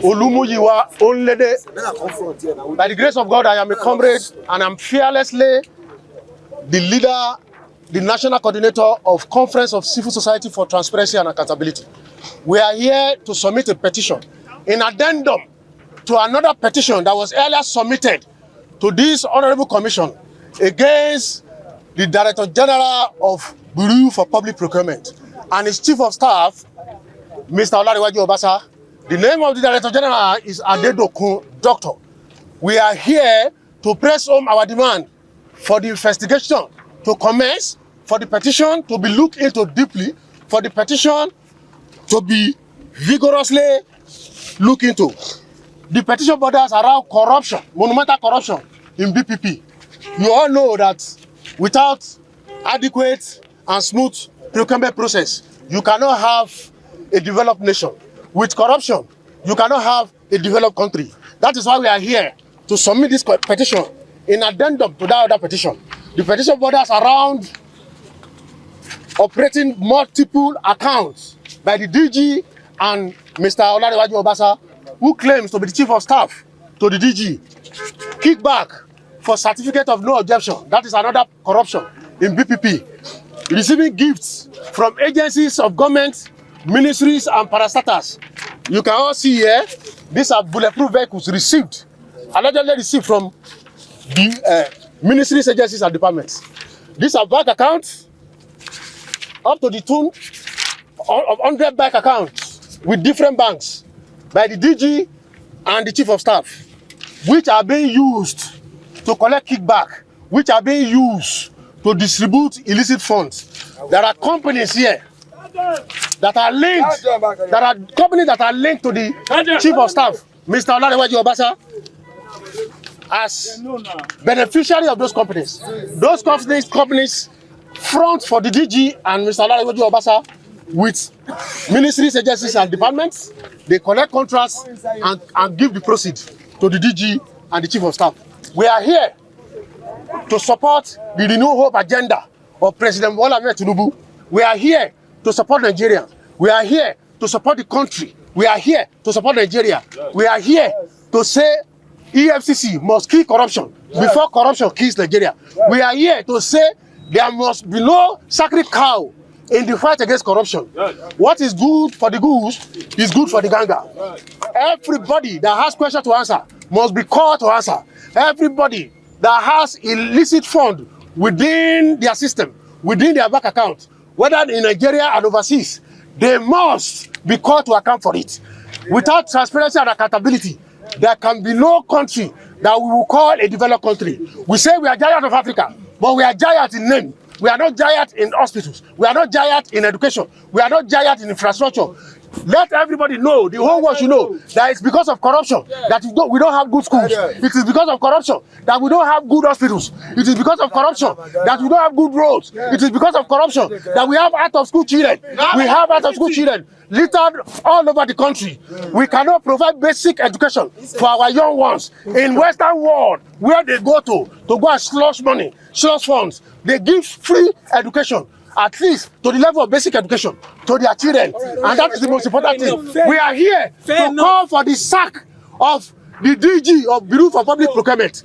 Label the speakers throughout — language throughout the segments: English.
Speaker 1: Olumuyiwa Onlede. By the grace of God, I am a comrade and I'm fearlessly the leader, the national coordinator of Conference of Civil Society for Transparency and Accountability. We are here to submit a petition in addendum to another petition that was earlier submitted to this Honorable Commission against the Director General of Bureau of Public Procurement and his Chief of Staff, Mr. Obasa. The name of the Director General is Adedokun, Doctor. We are here to press home our demand for the investigation to commence, for the petition to be looked into deeply, for the petition to be vigorously looked into. The petition borders around corruption, monumental corruption in BPP. You all know that without adequate and smooth procurement process, you cannot have a developed nation. With corruption, you cannot have a developed country. That is why we are here to submit this petition in addendum to that other petition. The petition borders around operating multiple accounts by the DG and Mr. Obasa, who claims to be the Chief of Staff to the DG. Kickback for Certificate of No Objection, that is another corruption in BPP. Receiving gifts from agencies of government, ministries and parastatals. You can all see here, these are bulletproof vehicles received, allegedly received from the ministries, agencies and departments. These are bank accounts up to the tune of 100 bank accounts with different banks by the DG and the Chief of Staff, which are being used to collect kickback, which are being used to distribute illicit funds. There are companies here that are linked, to the Chief of Staff, Mr. Obasa, as beneficiary of those companies. Those companies front for the DG and Mr. Obasa with ministries, agencies and departments. They collect contracts and give the proceeds to the DG and the Chief of Staff. We are here to support the Renew Hope agenda of President Bola Ahmed Tinubu. We are here to support Nigeria. We are here to support the country. We are here to support Nigeria. We are here to say EFCC must kill corruption before corruption kills Nigeria. We are here to say there must be no sacred cow in the fight against corruption. What is good for the goose is good for the gander. Everybody that has questions to answer must be called to answer. Everybody that has illicit fund within their system, within their bank account, whether in Nigeria and overseas, they must be called to account for it. Without transparency and accountability, there can be no country that we will call a developed country. We say we are giant of Africa, but we are giant in name. We are not giant in hospitals. We are not giant in education. We are not giant in infrastructure. Let everybody know, the whole world should know, that it's because of corruption that we don't have good schools. It is because of corruption that we don't have good hospitals. It is because of corruption that we don't have good roads. It is because of corruption that we have out-of-school children. We have out-of-school children littered all over the country. We cannot provide basic education for our young ones. In Western world, where they go to go and slush money, slush funds, they give free education, at least to the level of basic education to their children. And that is the most important thing. We are here to call for the sack of the DG of Bureau of Public Procurement,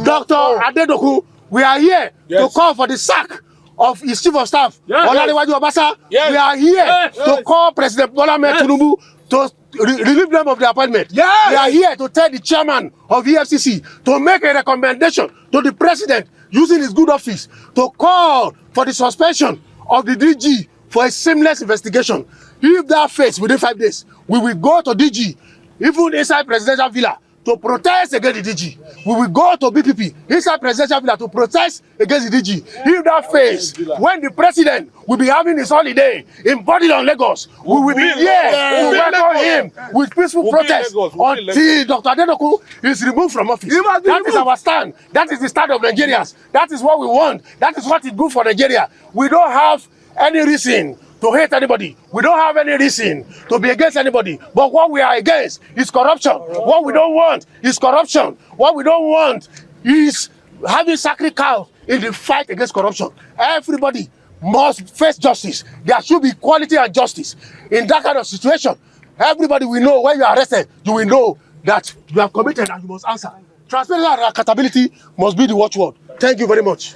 Speaker 1: Dr. Adedokun. We are here to call for the sack of his Chief of Staff, Obasa. We are here to call President Bola Ahmed Tinubu to relieve them of the appointment. We are here to tell the chairman of EFCC to make a recommendation to the president using his good office to call for the suspension of the DG for a seamless investigation. If that fails within 5 days, we will go to DG, even inside presidential villa, to protest against the DG. We will go to BPP, inside presidential villa, to protest against the DG. If that fails, when the president will be having his holiday in Bodilon, Lagos, we will be here to welcome him with peaceful protest until Dr. Adedokun is removed from office. That is our stand. That is the stand of Nigerians. That is what we want. That is what is good for Nigeria. We don't have any reason to hate anybody. We don't have any reason to be against anybody. But what we are against is corruption. What we don't want is corruption. What we don't want is having sacred cows in the fight against corruption. Everybody must face justice. There should be equality and justice. In that kind of situation, Everybody will know when you are arrested, you will know that you have committed and you must answer. Transparency and accountability must be the watchword. Thank you very much.